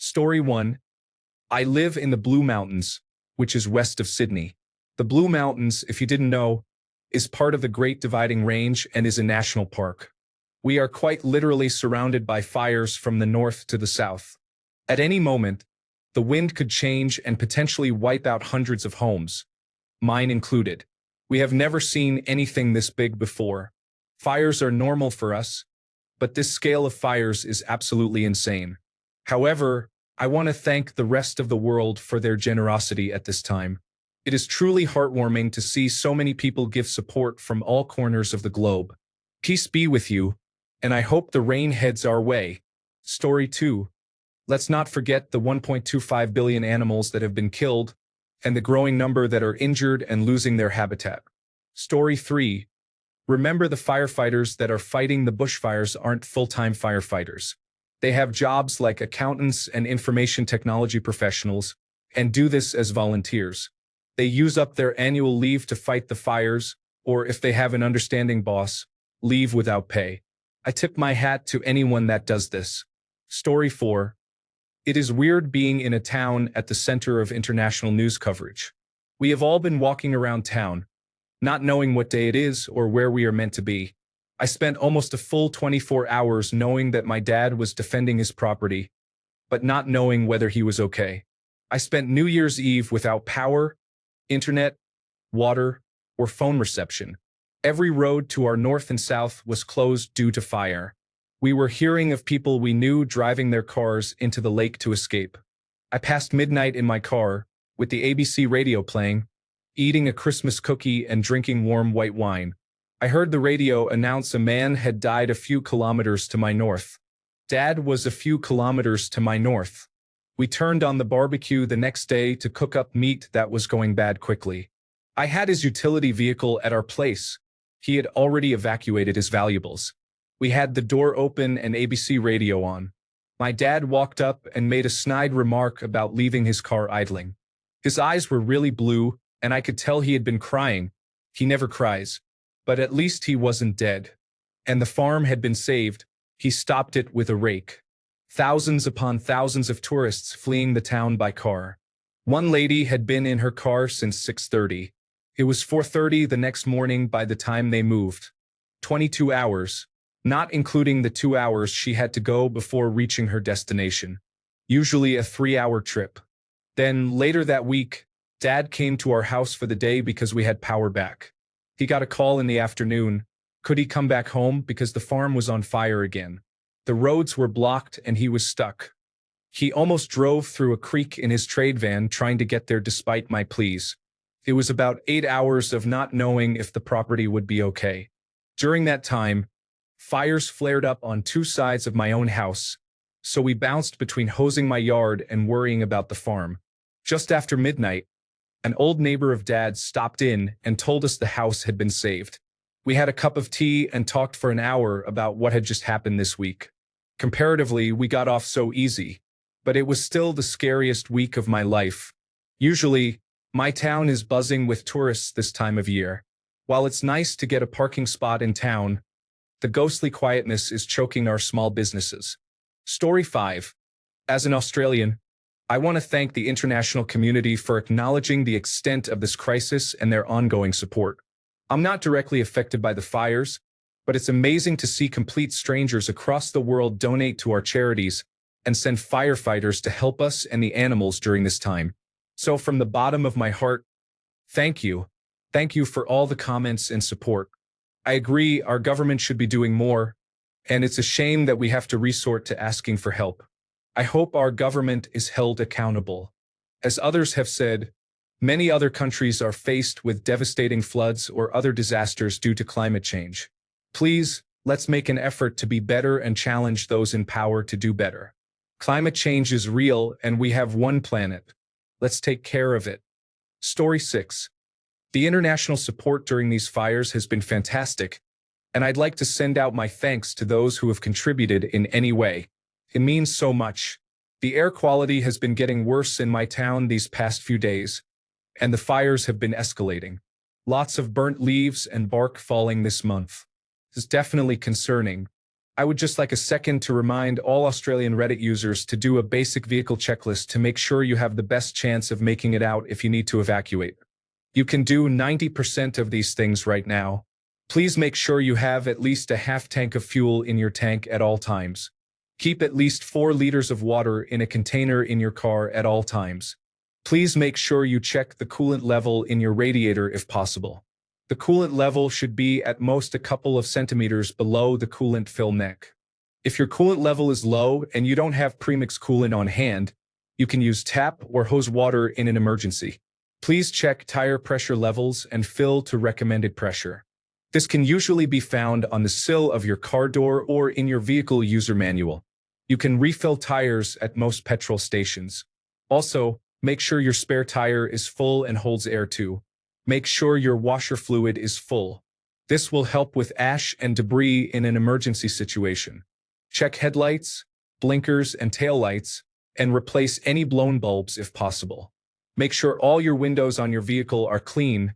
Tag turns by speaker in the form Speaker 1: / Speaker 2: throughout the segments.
Speaker 1: Story 1. I live in the Blue Mountains, which is west of Sydney. The Blue Mountains, if you didn't know, is part of the Great Dividing Range and is a national park. We are quite literally surrounded by fires from the north to the south. At any moment, the wind could change and potentially wipe out hundreds of homes, mine included. We have never seen anything this big before. Fires are normal for us, but this scale of fires is absolutely insane. However, I want to thank the rest of the world for their generosity at this time. It is truly heartwarming to see so many people give support from all corners of the globe. Peace be with you, and I hope the rain heads our way. Story 2. Let's not forget the 1.25 billion animals that have been killed, and the growing number that are injured and losing their habitat. Story 3. Remember, the firefighters that are fighting the bushfires aren't full-time firefighters. They have jobs like accountants and information technology professionals, and do this as volunteers. They use up their annual leave to fight the fires, or if they have an understanding boss, leave without pay. I tip my hat to anyone that does this. Story 4. It is weird being in a town at the center of international news coverage. We have all been walking around town, not knowing what day it is or where we are meant to be. I spent almost a full 24 hours knowing that my dad was defending his property, but not knowing whether he was okay. I spent New Year's Eve without power, internet, water, or phone reception. Every road to our north and south was closed due to fire. We were hearing of people we knew driving their cars into the lake to escape. I passed midnight in my car, with the ABC radio playing, eating a Christmas cookie and drinking warm white wine. I heard the radio announce a man had died a few kilometers to my north. Dad was a few kilometers to my north. We turned on the barbecue the next day to cook up meat that was going bad quickly. I had his utility vehicle at our place. He had already evacuated his valuables. We had the door open and ABC radio on. My dad walked up and made a snide remark about leaving his car idling. His eyes were really blue, and I could tell he had been crying. He never cries. But at least he wasn't dead. And the farm had been saved. He stopped it with a rake. Thousands upon thousands of tourists fleeing the town by car. One lady had been in her car since 6:30. It was 4:30 the next morning by the time they moved. 22 hours, not including the 2 hours she had to go before reaching her destination. Usually a 3-hour trip. Then later that week, Dad came to our house for the day because we had power back. He got a call in the afternoon. Could he come back home because the farm was on fire again? The roads were blocked and he was stuck. He almost drove through a creek in his trade van trying to get there despite my pleas. It was about 8 hours of not knowing if the property would be okay. During that time, fires flared up on 2 sides of my own house, so we bounced between hosing my yard and worrying about the farm. Just after midnight, an old neighbor of Dad's stopped in and told us the house had been saved. We had a cup of tea and talked for an hour about what had just happened this week. Comparatively, we got off so easy, but it was still the scariest week of my life. Usually, my town is buzzing with tourists this time of year. While it's nice to get a parking spot in town, the ghostly quietness is choking our small businesses. Story 5. As an Australian, I want to thank the international community for acknowledging the extent of this crisis and their ongoing support. I'm not directly affected by the fires, but it's amazing to see complete strangers across the world donate to our charities and send firefighters to help us and the animals during this time. So from the bottom of my heart, thank you. Thank you for all the comments and support. I agree our government should be doing more, and it's a shame that we have to resort to asking for help. I hope our government is held accountable. As others have said, many other countries are faced with devastating floods or other disasters due to climate change. Please, let's make an effort to be better and challenge those in power to do better. Climate change is real and we have one planet. Let's take care of it. Story 6. The international support during these fires has been fantastic, and I'd like to send out my thanks to those who have contributed in any way. It means so much. The air quality has been getting worse in my town these past few days, and the fires have been escalating. Lots of burnt leaves and bark falling this month. It's definitely concerning, I would just like a second to remind all Australian Reddit users to do a basic vehicle checklist to make sure you have the best chance of making it out if you need to evacuate. You can do 90% of these things right now. Please make sure you have at least a half tank of fuel in your tank at all times. Keep at least 4 liters of water in a container in your car at all times. Please make sure you check the coolant level in your radiator if possible. The coolant level should be at most a couple of centimeters below the coolant fill neck. If your coolant level is low and you don't have premix coolant on hand, you can use tap or hose water in an emergency. Please check tire pressure levels and fill to recommended pressure. This can usually be found on the sill of your car door or in your vehicle user manual. You can refill tires at most petrol stations. Also, make sure your spare tire is full and holds air too. Make sure your washer fluid is full. This will help with ash and debris in an emergency situation. Check headlights, blinkers, and taillights, and replace any blown bulbs if possible. Make sure all your windows on your vehicle are clean.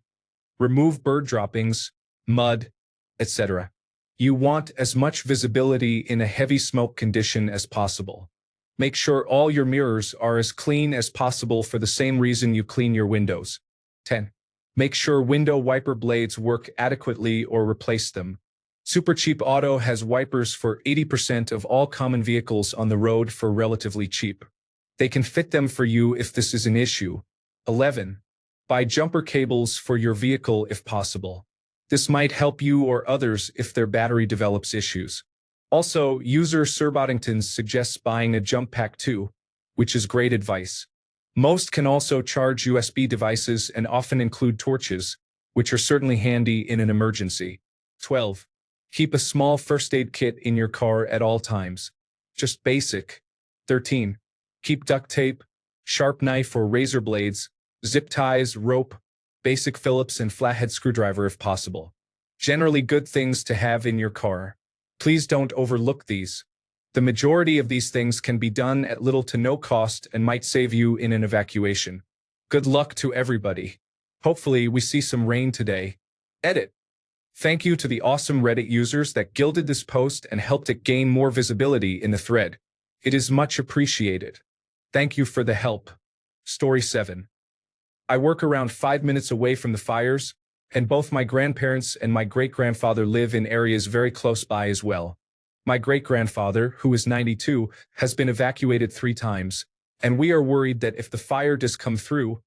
Speaker 1: Remove bird droppings, mud, etc. You want as much visibility in a heavy smoke condition as possible. Make sure all your mirrors are as clean as possible for the same reason you clean your windows. 10. Make sure window wiper blades work adequately or replace them. Supercheap Auto has wipers for 80% of all common vehicles on the road for relatively cheap. They can fit them for you if this is an issue. 11. Buy jumper cables for your vehicle if possible. This might help you or others if their battery develops issues. Also, user Serboddington suggests buying a jump pack too, which is great advice. Most can also charge USB devices and often include torches, which are certainly handy in an emergency. 12. Keep a small first aid kit in your car at all times. Just basic. 13. Keep duct tape, sharp knife or razor blades, zip ties, rope, basic Phillips and flathead screwdriver if possible. Generally good things to have in your car. Please don't overlook these. The majority of these things can be done at little to no cost and might save you in an evacuation. Good luck to everybody. Hopefully we see some rain today. Edit. Thank you to the awesome Reddit users that gilded this post and helped it gain more visibility in the thread. It is much appreciated. Thank you for the help. Story 7. I work around 5 minutes away from the fires, and both my grandparents and my great-grandfather live in areas very close by as well. My great-grandfather, who is 92, has been evacuated 3 times, and we are worried that if the fire does come through,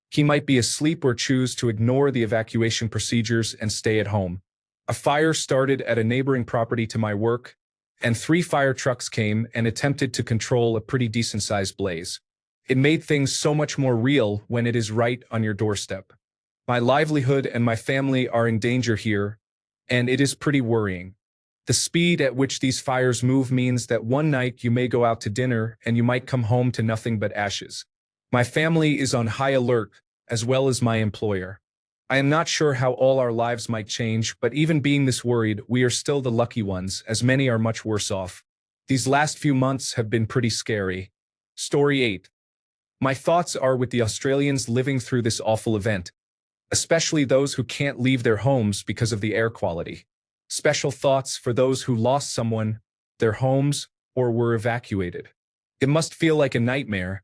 Speaker 1: he might be asleep or choose to ignore the evacuation procedures and stay at home. A fire started at a neighboring property to my work, and 3 fire trucks came and attempted to control a pretty decent-sized blaze. It made things so much more real when it is right on your doorstep. My livelihood and my family are in danger here, and it is pretty worrying. The speed at which these fires move means that one night you may go out to dinner and you might come home to nothing but ashes. My family is on high alert, as well as my employer. I am not sure how all our lives might change, but even being this worried, we are still the lucky ones, as many are much worse off. These last few months have been pretty scary. Story 8. My thoughts are with the Australians living through this awful event, especially those who can't leave their homes because of the air quality. Special thoughts for those who lost someone, their homes, or were evacuated. It must feel like a nightmare,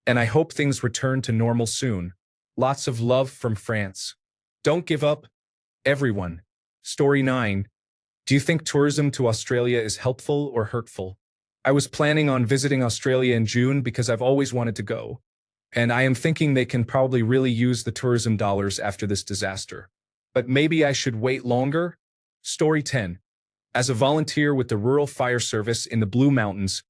Speaker 1: and I hope things return to normal soon. Lots of love from France. Don't give up, everyone. Story 9. Do you think tourism to Australia is helpful or hurtful? I was planning on visiting Australia in June because I've always wanted to go, and I am thinking they can probably really use the tourism dollars after this disaster. But maybe I should wait longer? Story 10. As a volunteer with the Rural Fire Service in the Blue Mountains,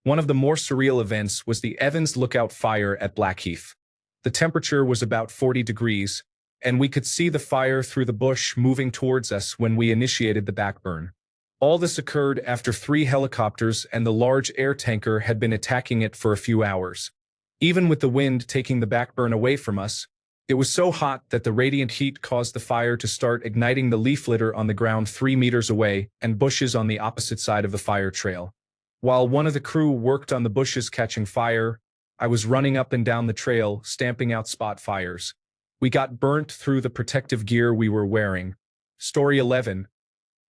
Speaker 1: one of the more surreal events was the Evans Lookout Fire at Blackheath. The temperature was about 40 degrees, and we could see the fire through the bush moving towards us when we initiated the backburn. All this occurred after 3 helicopters and the large air tanker had been attacking it for a few hours. Even with the wind taking the backburn away from us, it was so hot that the radiant heat caused the fire to start igniting the leaf litter on the ground 3 meters away and bushes on the opposite side of the fire trail. While one of the crew worked on the bushes catching fire, I was running up and down the trail, stamping out spot fires. We got burnt through the protective gear we were wearing. Story 11.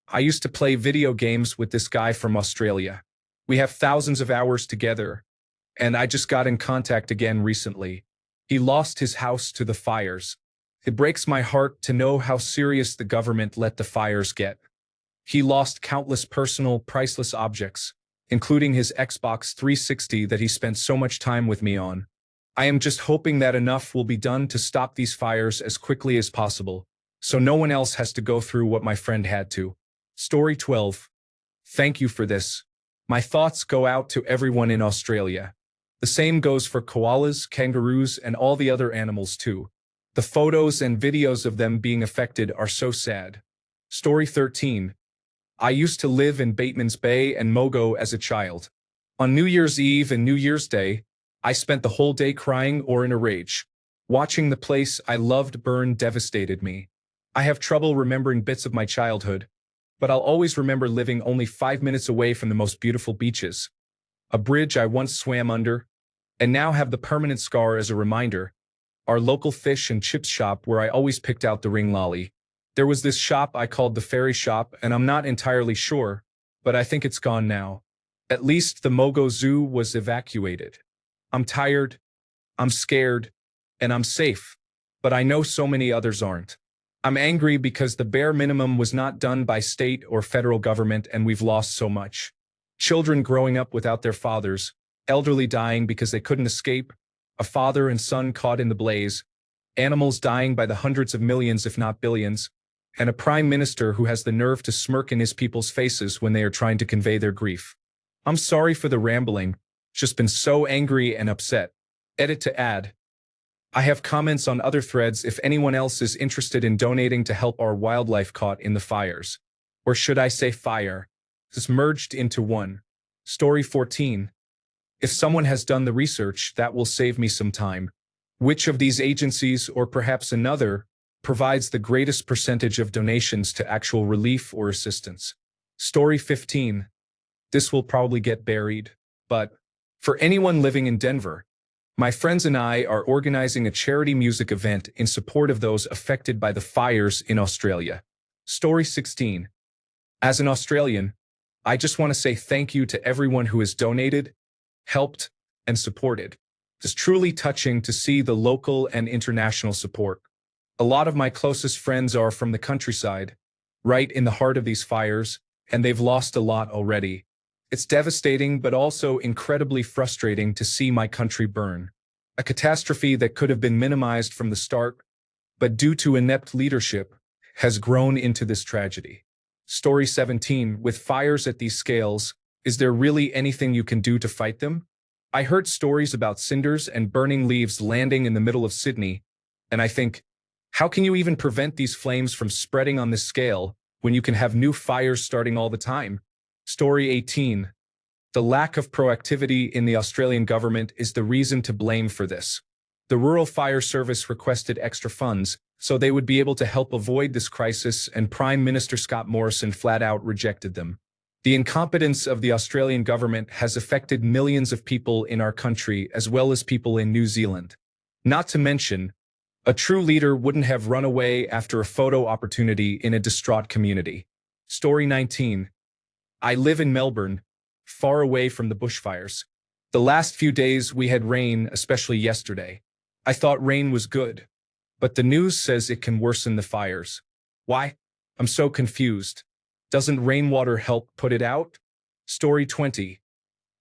Speaker 1: I used to play video games with this guy from Australia. We have thousands of hours together, and I just got in contact again recently. He lost his house to the fires. It breaks my heart to know how serious the government let the fires get. He lost countless personal, priceless objects, including his Xbox 360 that he spent so much time with me on. I am just hoping that enough will be done to stop these fires as quickly as possible, so no one else has to go through what my friend had to. Story 12. Thank you for this. My thoughts go out to everyone in Australia. The same goes for koalas, kangaroos, and all the other animals too. The photos and videos of them being affected are so sad. Story 13. I used to live in Bateman's Bay and Mogo as a child. On New Year's Eve and New Year's Day, I spent the whole day crying or in a rage. Watching the place I loved burn devastated me. I have trouble remembering bits of my childhood, but I'll always remember living only 5 minutes away from the most beautiful beaches. A bridge I once swam under, and now have the permanent scar as a reminder. Our local fish and chips shop where I always picked out the ring lolly. There was this shop I called the Fairy Shop, and I'm not entirely sure, but I think it's gone now. At least the Mogo Zoo was evacuated. I'm tired, I'm scared, and I'm safe, but I know so many others aren't. I'm angry because the bare minimum was not done by state or federal government, and we've lost so much. Children growing up without their fathers, elderly dying because they couldn't escape, a father and son caught in the blaze, animals dying by the hundreds of millions if not billions, and a prime minister who has the nerve to smirk in his people's faces when they are trying to convey their grief. I'm sorry for the rambling, just been so angry and upset. Edit to add. I have comments on other threads if anyone else is interested in donating to help our wildlife caught in the fires. Or should I say fire? It's merged into one. Story 14. If someone has done the research, that will save me some time. Which of these agencies, or perhaps another, provides the greatest percentage of donations to actual relief or assistance? Story 15. This will probably get buried, but for anyone living in Denver, my friends and I are organizing a charity music event in support of those affected by the fires in Australia. Story 16. As an Australian, I just want to say thank you to everyone who has donated, helped, and supported. It's truly touching to see the local and international support. A lot of my closest friends are from the countryside, right in the heart of these fires, and they've lost a lot already. It's devastating but also incredibly frustrating to see my country burn. A catastrophe that could have been minimized from the start, but due to inept leadership, has grown into this tragedy. Story 17. With fires at these scales, is there really anything you can do to fight them? I heard stories about cinders and burning leaves landing in the middle of Sydney, and I think, how can you even prevent these flames from spreading on this scale when you can have new fires starting all the time? Story 18. The lack of proactivity in the Australian government is the reason to blame for this. The Rural Fire Service requested extra funds so they would be able to help avoid this crisis, and Prime Minister Scott Morrison flat out rejected them. The incompetence of the Australian government has affected millions of people in our country as well as people in New Zealand. Not to mention, a true leader wouldn't have run away after a photo opportunity in a distraught community. Story 19. I live in Melbourne, far away from the bushfires. The last few days we had rain, especially yesterday. I thought rain was good, but the news says it can worsen the fires. Why? I'm so confused. Doesn't rainwater help put it out? Story 20.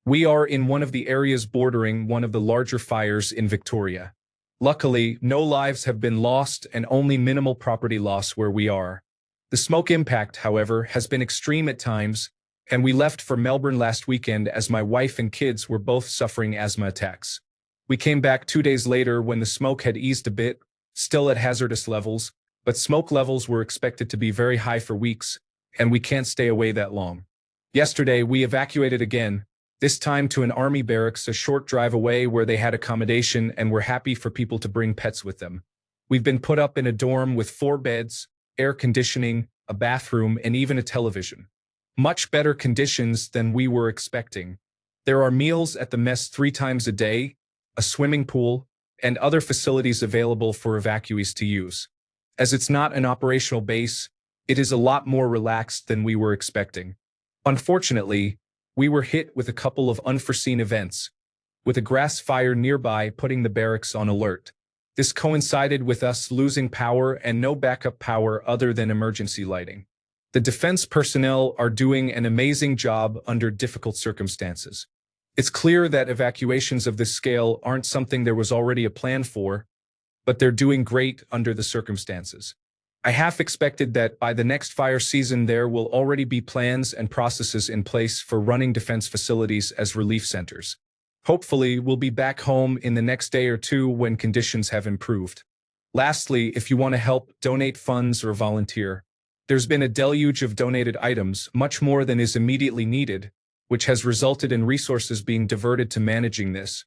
Speaker 1: We are in one of the areas bordering one of the larger fires in Victoria. Luckily, no lives have been lost and only minimal property loss where we are. The smoke impact, however, has been extreme at times, and we left for Melbourne last weekend as my wife and kids were both suffering asthma attacks. We came back 2 days later when the smoke had eased a bit, still at hazardous levels, but smoke levels were expected to be very high for weeks, and we can't stay away that long. Yesterday, we evacuated again, this time to an army barracks a short drive away where they had accommodation and were happy for people to bring pets with them. We've been put up in a dorm with 4 beds, air conditioning, a bathroom, and even a television. Much better conditions than we were expecting. There are meals at the mess 3 times a day, a swimming pool, and other facilities available for evacuees to use. As it's not an operational base, It is a lot more relaxed than we were expecting. Unfortunately, we were hit with a couple of unforeseen events, with a grass fire nearby putting the barracks on alert. This coincided with us losing power and no backup power other than emergency lighting. The defense personnel are doing an amazing job under difficult circumstances. It's clear that evacuations of this scale aren't something there was already a plan for, but they're doing great under the circumstances. I half expected that by the next fire season there will already be plans and processes in place for running defense facilities as relief centers. Hopefully, we'll be back home in the next day or two when conditions have improved. Lastly, if you want to help, donate funds or volunteer. There's been a deluge of donated items, much more than is immediately needed, which has resulted in resources being diverted to managing this,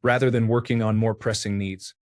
Speaker 1: rather than working on more pressing needs.